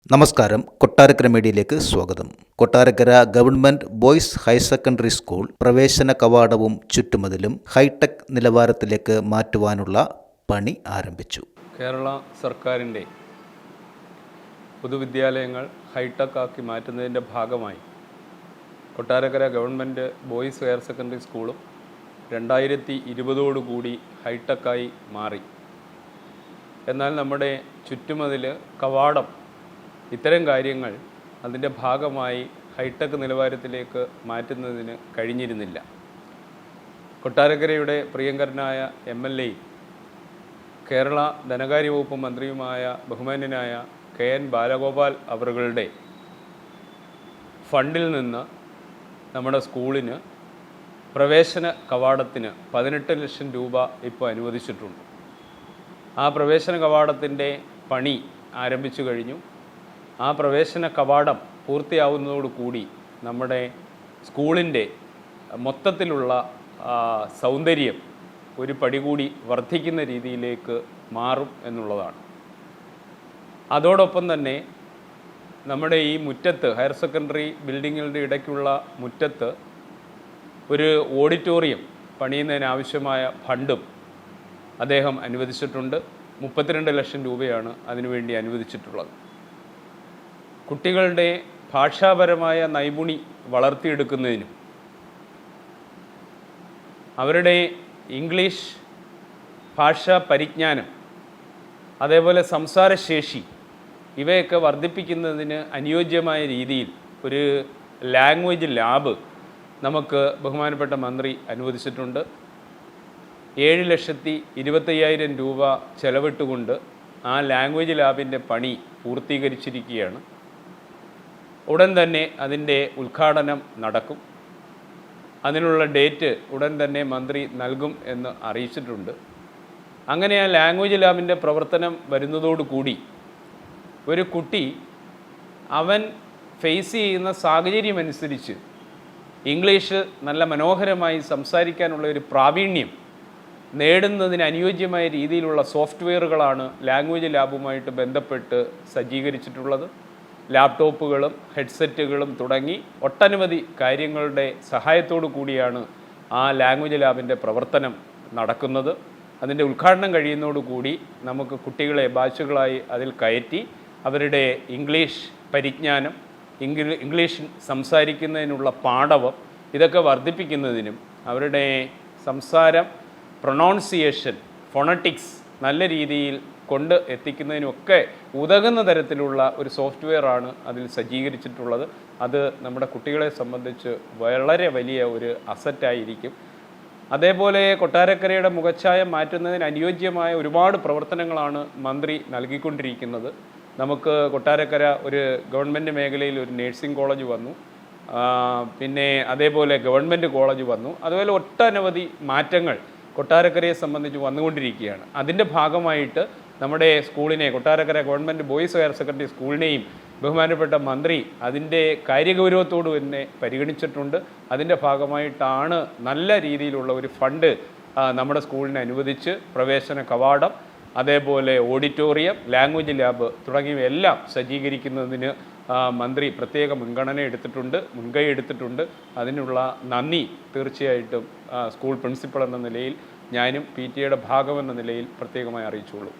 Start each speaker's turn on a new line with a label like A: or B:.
A: നമസ്കാരം. കൊട്ടാരക്കര മീഡിയയിലേക്ക് സ്വാഗതം. Kottarakkara government boys higher secondary school പ്രവേശന കവാടവും ചുറ്റുമതിലും ഹൈടെക് നിലവാരത്തിലേക്ക് മാറ്റുവാനുള്ള പണി ആരംഭിച്ചു.
B: കേരള സർക്കാരിൻ്റെ പൊതുവിദ്യാലയങ്ങൾ ഹൈടെക് ആക്കി മാറ്റുന്നതിൻ്റെ ഭാഗമായി Kottarakkara government boys higher secondary സ്കൂളും 2020 ഹൈടെക്കായി മാറി. എന്നാൽ നമ്മുടെ ചുറ്റുമതിൽ, കവാടം, ഇത്തരം കാര്യങ്ങൾ അതിൻ്റെ ഭാഗമായി ഹൈടെക് നിലവാരത്തിലേക്ക് മാറ്റുന്നതിന് കഴിഞ്ഞിരുന്നില്ല. കൊട്ടാരക്കരയുടെ പ്രിയങ്കരനായ MLA, കേരള ധനകാര്യ വകുപ്പ് മന്ത്രിയുമായ ബഹുമാന്യനായ KN ബാലഗോപാൽ അവറുകളുടെ ഫണ്ടിൽ നിന്ന് നമ്മുടെ സ്കൂളിന് പ്രവേശന കവാടത്തിന് 18 ലക്ഷം രൂപ ഇപ്പോൾ അനുവദിച്ചിട്ടുണ്ട്. ആ പ്രവേശന കവാടത്തിൻ്റെ പണി ആരംഭിച്ചു കഴിഞ്ഞു. ആ പ്രവേശന കവാടം പൂർത്തിയാവുന്നതോടുകൂടി നമ്മുടെ സ്കൂളിൻ്റെ മൊത്തത്തിലുള്ള സൗന്ദര്യം ഒരു പടി കൂടി വർദ്ധിക്കുന്ന രീതിയിലേക്ക് മാറും എന്നുള്ളതാണ്. അതോടൊപ്പം തന്നെ നമ്മുടെ ഈ മുറ്റത്ത്, ഹയർ സെക്കൻഡറി ബിൽഡിങ്ങുകളുടെ ഇടയ്ക്കുള്ള മുറ്റത്ത് ഒരു ഓഡിറ്റോറിയം പണിയുന്നതിനാവശ്യമായ ഫണ്ടും അദ്ദേഹം അനുവദിച്ചിട്ടുണ്ട്. 32 ലക്ഷം രൂപയാണ് അതിനുവേണ്ടി അനുവദിച്ചിട്ടുള്ളത്. കുട്ടികളുടെ ഭാഷാപരമായ നൈപുണി വളർത്തിയെടുക്കുന്നതിനും അവരുടെ ഇംഗ്ലീഷ് ഭാഷാ പരിജ്ഞാനം, അതേപോലെ സംസാരശേഷി, ഇവയൊക്കെ വർദ്ധിപ്പിക്കുന്നതിന് അനുയോജ്യമായ രീതിയിൽ ഒരു ലാംഗ്വേജ് ലാബ് നമുക്ക് ബഹുമാനപ്പെട്ട മന്ത്രി അനുവദിച്ചിട്ടുണ്ട്. 7,25,000 രൂപ ചെലവിട്ടുകൊണ്ട് ആ ലാംഗ്വേജ് ലാബിൻ്റെ പണി പൂർത്തീകരിച്ചിരിക്കുകയാണ്. ഉടൻ തന്നെ അതിൻ്റെ ഉദ്ഘാടനം നടക്കും. അതിനുള്ള ഡേറ്റ് ഉടൻ തന്നെ മന്ത്രി നൽകും എന്ന് അറിയിച്ചിട്ടുണ്ട്. അങ്ങനെ ആ ലാംഗ്വേജ് ലാബിൻ്റെ പ്രവർത്തനം വരുന്നതോടുകൂടി ഒരു കുട്ടി അവൻ ഫേസ് ചെയ്യുന്ന സാഹചര്യം അനുസരിച്ച് ഇംഗ്ലീഷ് നല്ല മനോഹരമായി സംസാരിക്കാനുള്ള ഒരു പ്രാവീണ്യം നേടുന്നതിന് അനുയോജ്യമായ രീതിയിലുള്ള സോഫ്റ്റ്വെയറുകളാണ് ലാംഗ്വേജ് ലാബുമായിട്ട് ബന്ധപ്പെട്ട് സജ്ജീകരിച്ചിട്ടുള്ളത്. ലാപ്ടോപ്പുകളും ഹെഡ്സെറ്റുകളും തുടങ്ങി ഒട്ടനവധി കാര്യങ്ങളുടെ സഹായത്തോടു കൂടിയാണ് ആ ലാംഗ്വേജ് ലാബിൻ്റെ പ്രവർത്തനം നടക്കുന്നത്. അതിൻ്റെ ഉദ്ഘാടനം കഴിയുന്നതോടുകൂടി നമുക്ക് കുട്ടികളെ ബാച്ചുകളായി അതിൽ കയറ്റി അവരുടെ ഇംഗ്ലീഷ് പരിജ്ഞാനം, ഇംഗ്ലീഷ് സംസാരിക്കുന്നതിനുള്ള പാടവം, ഇതൊക്കെ വർദ്ധിപ്പിക്കുന്നതിനും അവരുടെ സംസാരം, പ്രൊനൗൺസിയേഷൻ, ഫോണറ്റിക്സ് നല്ല രീതിയിൽ കൊണ്ട് എത്തിക്കുന്നതിനുമൊക്കെ ഉതകുന്ന തരത്തിലുള്ള ഒരു സോഫ്റ്റ്വെയറാണ് അതിൽ സജ്ജീകരിച്ചിട്ടുള്ളത്. അത് നമ്മുടെ കുട്ടികളെ സംബന്ധിച്ച് വളരെ വലിയ ഒരു അസറ്റായിരിക്കും. അതേപോലെ കൊട്ടാരക്കരയുടെ മുഖച്ഛായ മാറ്റുന്നതിന് അനുയോജ്യമായ ഒരുപാട് പ്രവർത്തനങ്ങളാണ് മന്ത്രി നൽകിക്കൊണ്ടിരിക്കുന്നത്. നമുക്ക് കൊട്ടാരക്കര ഒരു ഗവൺമെൻറ് മേഖലയിൽ ഒരു നേഴ്സിംഗ് കോളേജ് വന്നു, പിന്നെ അതേപോലെ ഗവൺമെൻറ് കോളേജ് വന്നു. അതുപോലെ ഒട്ടനവധി മാറ്റങ്ങൾ കൊട്ടാരക്കരയെ സംബന്ധിച്ച് വന്നുകൊണ്ടിരിക്കുകയാണ്. അതിൻ്റെ ഭാഗമായിട്ട് നമ്മുടെ സ്കൂളിനെ, Kottarakkara government boys higher secondary സ്കൂളിനെയും ബഹുമാനപ്പെട്ട മന്ത്രി അതിൻ്റെ കാര്യഗൗരവത്തോട് തന്നെ പരിഗണിച്ചിട്ടുണ്ട്. അതിൻ്റെ ഭാഗമായിട്ടാണ് നല്ല രീതിയിലുള്ള ഒരു ഫണ്ട് നമ്മുടെ സ്കൂളിനെ അനുവദിച്ച് പ്രവേശന കവാടം, അതേപോലെ ഓഡിറ്റോറിയം, ലാംഗ്വേജ് ലാബ് തുടങ്ങിയവയെല്ലാം സജ്ജീകരിക്കുന്നതിന് മന്ത്രി പ്രത്യേക മുൻകൈ എടുത്തിട്ടുണ്ട്. അതിനുള്ള നന്ദി തീർച്ചയായിട്ടും സ്കൂൾ പ്രിൻസിപ്പൽ എന്ന നിലയിൽ ഞാനും PTA യുടെ ഭാഗമെന്ന നിലയിൽ പ്രത്യേകമായി അറിയിച്ചുകൊള്ളൂ.